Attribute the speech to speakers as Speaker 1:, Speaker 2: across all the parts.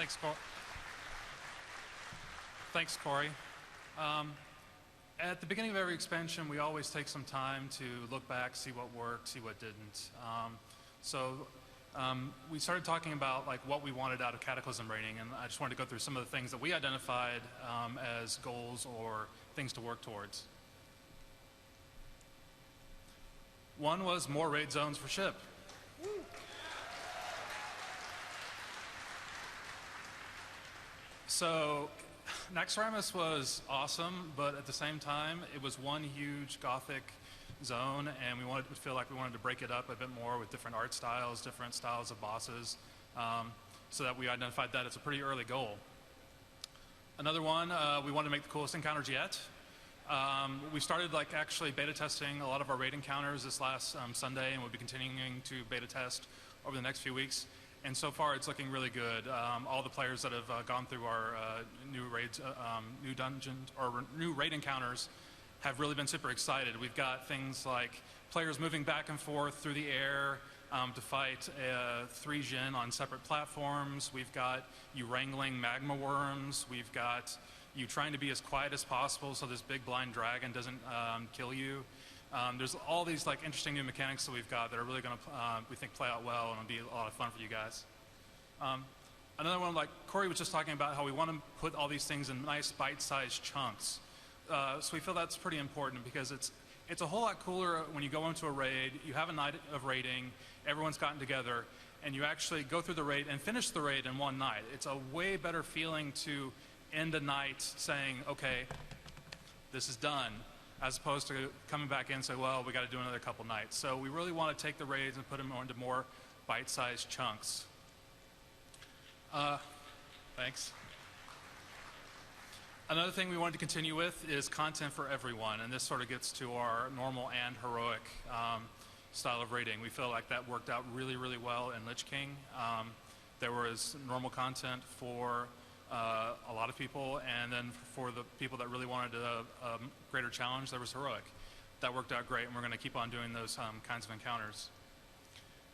Speaker 1: Thanks, Corey. Thanks, Corey. At the beginning of every expansion, we always take some time to look back, see what worked, see what didn't. We started talking about like what we wanted out of Cataclysm rating, and I just wanted to go through some of the things that we identified as goals or things to work towards. One was more raid zones for ship. So Naxxramas was awesome, but at the same time, it was one huge Gothic zone, and we wanted to feel like we wanted to break it up a bit more with different art styles, different styles of bosses, so that we identified that as a pretty early goal. Another one, we wanted to make the coolest encounters yet. We started like actually beta testing a lot of our raid encounters this last Sunday, and we'll be continuing to beta test over the next few weeks. And so far, it's looking really good. All the players that have gone through our new raids, new dungeon or new raid encounters have really been super excited. We've got things like players moving back and forth through the air to fight 3 Jinn on separate platforms. We've got you wrangling magma worms. We've got you trying to be as quiet as possible so this big blind dragon doesn't kill you. There's all these like interesting new mechanics that we've got that are really going to, we think, play out well and it'll be a lot of fun for you guys. Another one, like Corey was just talking about, how we want to put all these things in nice bite-sized chunks. So we feel that's pretty important because it's a whole lot cooler when you go into a raid, you have a night of raiding, everyone's gotten together, and you actually go through the raid and finish the raid in one night. It's a way better feeling to end a night saying, okay, this is done, as opposed to coming back in and say, well, we got to do another couple nights. So we really want to take the raids and put them into more bite-sized chunks. Thanks. Another thing we wanted to continue with is content for everyone, and this sort of gets to our normal and heroic style of raiding. We feel like that worked out really, really well in Lich King. There was normal content for a lot of people, and then for the people that really wanted a greater challenge, there was heroic. That worked out great, and we're going to keep on doing those kinds of encounters.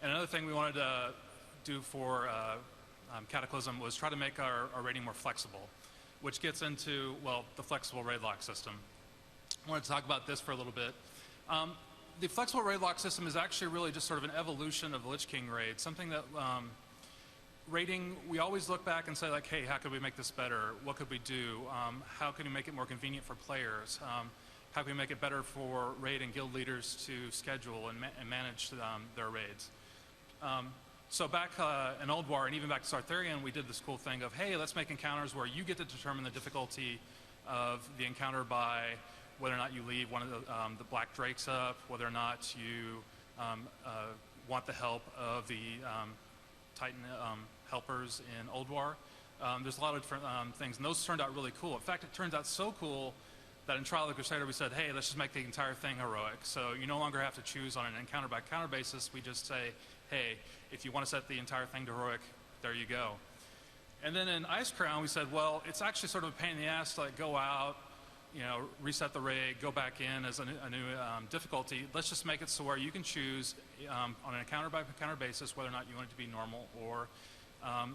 Speaker 1: And another thing we wanted to do for Cataclysm was try to make our raiding more flexible, which gets into, well, the flexible raid lock system. I wanted to talk about this for a little bit. The flexible raid lock system is actually really just sort of an evolution of the Lich King raid, something that raiding, we always look back and say, like, hey, how could we make this better? What could we do? How can we make it more convenient for players? How can we make it better for raid and guild leaders to schedule and manage their raids? So back in Old War and even back to Sartharian, we did this cool thing of, hey, let's make encounters where you get to determine the difficulty of the encounter by whether or not you leave one of the Black Drakes up, whether or not you want the help of the Titan helpers in Old War. There's a lot of different things, and those turned out really cool. In fact, it turns out so cool that in Trial of the Crusader we said, hey, let's just make the entire thing heroic. So you no longer have to choose on an encounter-by-encounter basis. We just say, hey, if you want to set the entire thing to heroic, there you go. And then in Ice Crown we said, well, it's actually sort of a pain in the ass to like go out, you know, reset the raid, go back in as a new difficulty. Let's just make it so where you can choose on an encounter-by-encounter basis whether or not you want it to be normal or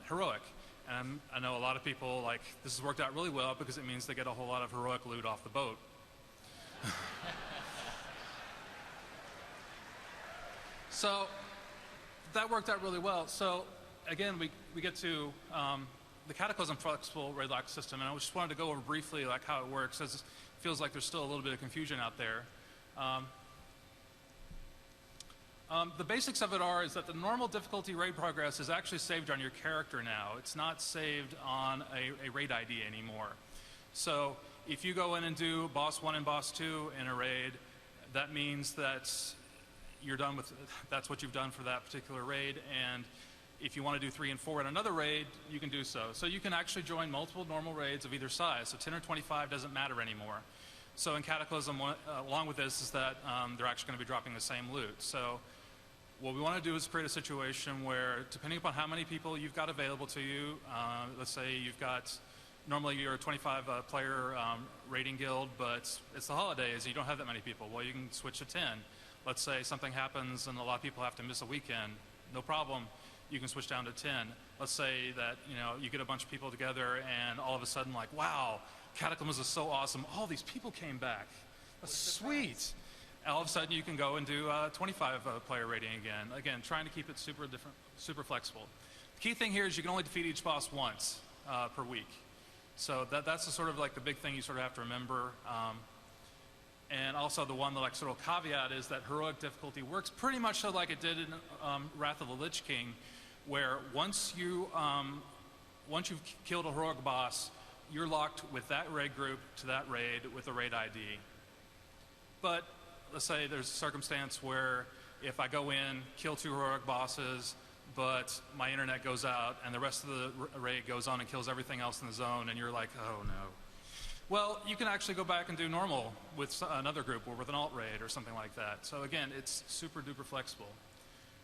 Speaker 1: heroic. And I know a lot of people, like, this has worked out really well because it means they get a whole lot of heroic loot off the boat. So that worked out really well. So again, we get to the Cataclysm flexible raid lock system, and I just wanted to go over briefly like how it works, as it feels like there's still a little bit of confusion out there. The basics of it is that the normal difficulty raid progress is actually saved on your character now. It's not saved on a raid ID anymore. So if you go in and do boss 1 and boss 2 in a raid, that means that you're done with, that's what you've done for that particular raid, and if you want to do 3 and 4 in another raid, you can do so. So you can actually join multiple normal raids of either size. So 10 or 25 doesn't matter anymore. So in Cataclysm, along with this, is that they're actually going to be dropping the same loot. So what we want to do is create a situation where, depending upon how many people you've got available to you, let's say you've got, normally you're a 25 player raiding guild, but it's the holidays and you don't have that many people. Well, you can switch to 10. Let's say something happens and a lot of people have to miss a weekend. No problem. you can switch down to 10. Let's say that you get a bunch of people together, and all of a sudden, like, wow, Cataclysms is so awesome. All these people came back. That's sweet. All of a sudden, you can go and do 25 player rating again. Again, trying to keep it super flexible. The key thing here is you can only defeat each boss once per week. So that's the sort of like the big thing you sort of have to remember. And also the one that like sort of caveat is that heroic difficulty works pretty much so like it did in Wrath of the Lich King, where once you've killed a heroic boss, you're locked with that raid group to that raid with a raid ID. But let's say there's a circumstance where if I go in, kill 2 heroic bosses, but my internet goes out and the rest of the raid goes on and kills everything else in the zone, and you're like, oh no. Well, you can actually go back and do normal with another group or with an alt raid or something like that. So again, it's super duper flexible.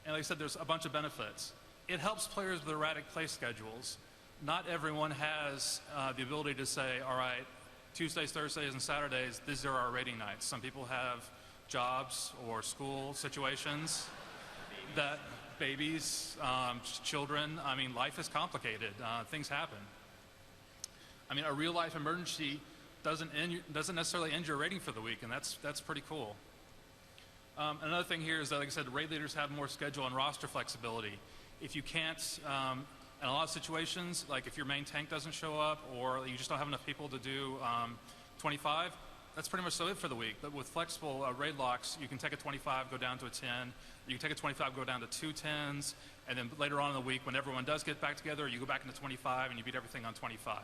Speaker 1: And like I said, there's a bunch of benefits. It helps players with erratic play schedules. Not everyone has the ability to say, all right, Tuesdays, Thursdays, and Saturdays, these are our raiding nights. Some people have jobs or school situations that babies, children, I mean, life is complicated. Things happen. I mean, a real life emergency doesn't necessarily end your rating for the week, and that's pretty cool. Another thing here is that, like I said, raid leaders have more schedule and roster flexibility. If you can't, in a lot of situations, like if your main tank doesn't show up or you just don't have enough people to do 25, that's pretty much so it for the week. But with flexible raid locks, you can take a 25, go down to a 10. You can take a 25, go down to 2 10s, and then later on in the week, when everyone does get back together, you go back into 25 and you beat everything on 25.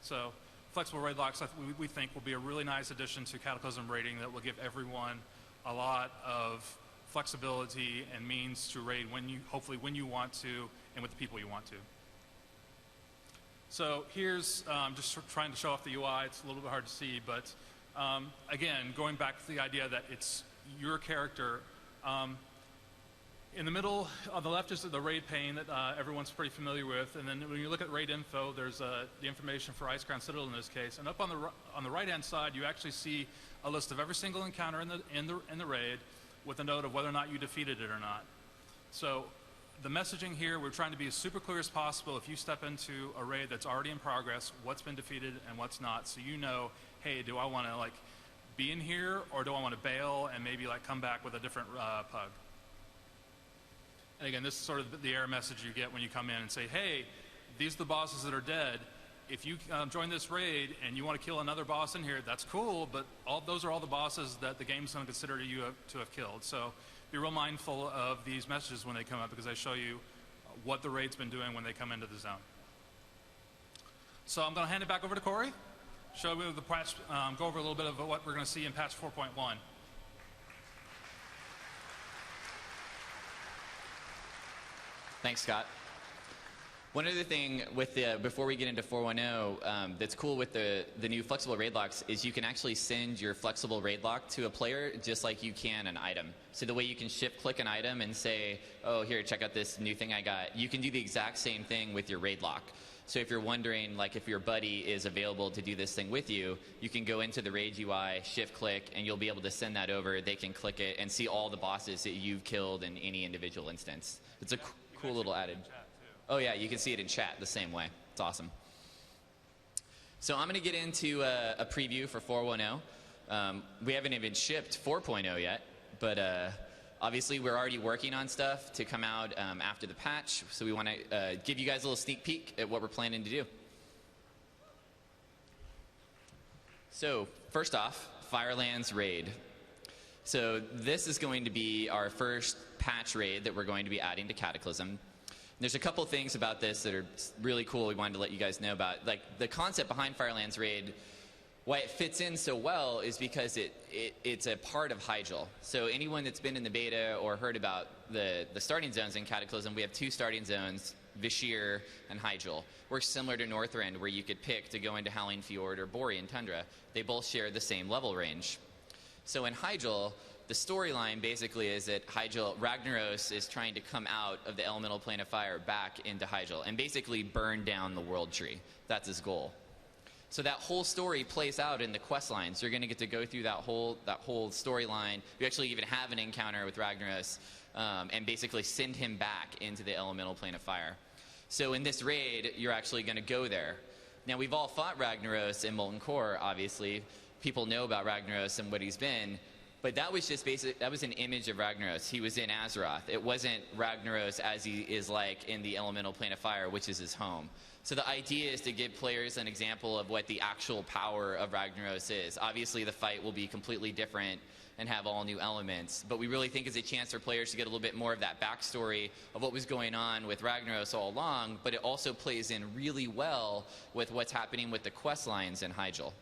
Speaker 1: So flexible raid locks, we think, will be a really nice addition to Cataclysm raiding that will give everyone a lot of flexibility and means to raid hopefully when you want to and with the people you want to. So here's just trying to show off the UI. It's a little bit hard to see, but again, going back to the idea that it's your character. In the middle, on the left is the raid pane that everyone's pretty familiar with, and then when you look at raid info, there's the information for Icecrown Citadel in this case. And up on the right-hand side, you actually see a list of every single encounter in the raid with a note of whether or not you defeated it or not. So the messaging here, we're trying to be as super clear as possible. If you step into a raid that's already in progress, what's been defeated and what's not, so you know, hey, do I want to like be in here, or do I want to bail and maybe like come back with a different pug? And again, this is sort of the error message you get when you come in and say, hey, these are the bosses that are dead. If you join this raid and you want to kill another boss in here, that's cool, but those are all the bosses that the game's going to consider you to have killed. So be real mindful of these messages when they come up, because they show you what the raid's been doing when they come into the zone. So I'm going to hand it back over to Corey, show you the patch, go over a little bit of what we're going to see in patch 4.1.
Speaker 2: Thanks, Scott. One other thing with before we get into 4.1.0 that's cool with the new flexible raid locks is you can actually send your flexible raid lock to a player just like you can an item. So the way you can shift click an item and say, oh, here, check out this new thing I got, you can do the exact same thing with your raid lock. So if you're wondering, like, if your buddy is available to do this thing with you, you can go into the raid UI, shift click, and you'll be able to send that over. They can click it and see all the bosses that you've killed in any individual instance. It's a cool little added. Oh yeah, you can see it in chat the same way. It's awesome. So I'm going to get into a preview for 4.1.0. We haven't even shipped 4.0 yet, but obviously we're already working on stuff to come out after the patch, so we want to give you guys a little sneak peek at what we're planning to do. So first off, Firelands Raid. So this is going to be our first patch raid that we're going to be adding to Cataclysm. There's a couple things about this that are really cool we wanted to let you guys know about. Like, the concept behind Firelands Raid, why it fits in so well is because it's a part of Hyjal. So anyone that's been in the beta or heard about the starting zones in Cataclysm, we have 2 starting zones, Vashir and Hyjal. Works similar to Northrend, where you could pick to go into Howling Fjord or Borean Tundra. They both share the same level range. So in Hyjal, the storyline basically is that Ragnaros is trying to come out of the elemental plane of fire back into Hyjal and basically burn down the world tree. That's his goal. So that whole story plays out in the quest lines. You're going to get to go through that whole storyline. You actually even have an encounter with Ragnaros, and basically send him back into the elemental plane of fire. So in this raid, you're actually going to go there. Now, we've all fought Ragnaros in Molten Core, obviously. People know about Ragnaros and what he's been. But that was just that was an image of Ragnaros. He was in Azeroth. It wasn't Ragnaros as he is like in the elemental plane of fire, which is his home. So the idea is to give players an example of what the actual power of Ragnaros is. Obviously, the fight will be completely different and have all new elements. But we really think it's a chance for players to get a little bit more of that backstory of what was going on with Ragnaros all along, but it also plays in really well with what's happening with the quest lines in Hyjal.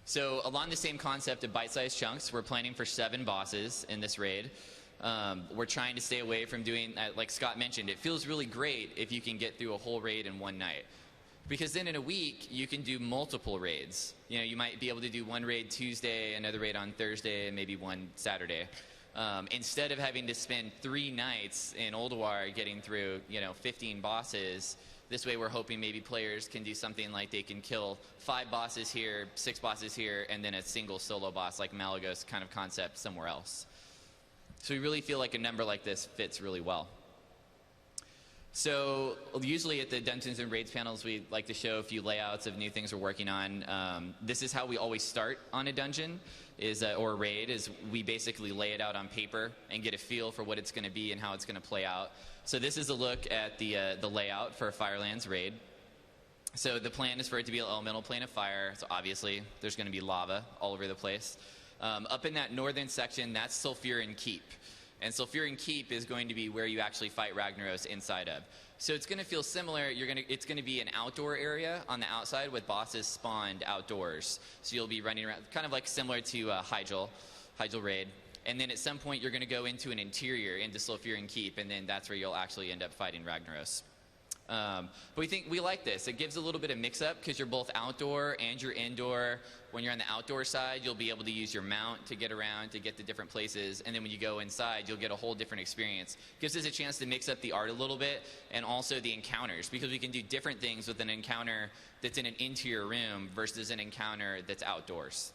Speaker 2: So along the same concept of bite-sized chunks, we're planning for 7 bosses in this raid. We're trying to stay away from doing, like Scott mentioned, it feels really great if you can get through a whole raid in one night. Because then in a week, you can do multiple raids. You know, you might be able to do one raid Tuesday, another raid on Thursday, and maybe one Saturday. Instead of having to spend 3 nights in Ulduar getting through, 15 bosses, this way we're hoping maybe players can do something like they can kill 5 bosses here, 6 bosses here, and then a single solo boss like Malagos kind of concept somewhere else. So we really feel like a number like this fits really well. So usually at the Dungeons and Raids panels, we like to show a few layouts of new things we're working on. This is how we always start on a dungeon or a raid, is we basically lay it out on paper and get a feel for what it's going to be and how it's going to play out. So this is a look at the layout for a Firelands raid. So the plan is for it to be an elemental plane of fire. So obviously there's going to be lava all over the place. Up in that northern section, that's Sulfuran Keep. And Sulfuran Keep is going to be where you actually fight Ragnaros inside of. So it's going to feel similar. It's going to be an outdoor area on the outside with bosses spawned outdoors. So you'll be running around, kind of like similar to Hyjal raid. And then at some point, you're going to go into an interior, into Sulfuran Keep, and then that's where you'll actually end up fighting Ragnaros. But we like this. It gives a little bit of mix-up because you're both outdoor and you're indoor. When you're on the outdoor side, you'll be able to use your mount to get around, to get to different places. And then when you go inside, you'll get a whole different experience. Gives us a chance to mix up the art a little bit and also the encounters, because we can do different things with an encounter that's in an interior room versus an encounter that's outdoors.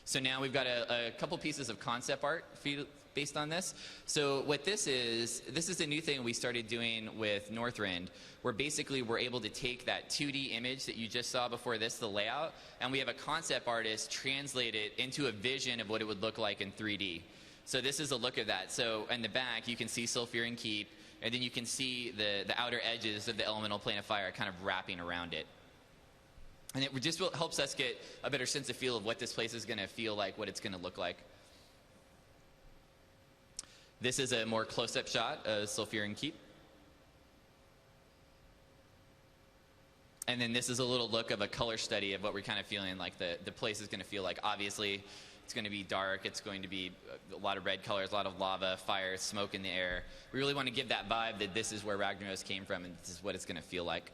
Speaker 2: So now we've got a couple pieces of concept art based on this. So what this is a new thing we started doing with Northrend, where basically we're able to take that 2D image that you just saw before this, the layout, and we have a concept artist translate it into a vision of what it would look like in 3D. So this is a look of that. So in the back, you can see Sulfuran Keep, and then you can see the outer edges of the elemental plane of fire kind of wrapping around it. And it just helps us get a better sense of feel of what this place is going to feel like, what it's going to look like. This is a more close-up shot of Sulfuran Keep. And then this is a little look of a color study of what we're kind of feeling like the place is going to feel like. Obviously, it's going to be dark. It's going to be a lot of red colors, a lot of lava, fire, smoke in the air. We really want to give that vibe that this is where Ragnaros came from and this is what it's going to feel like.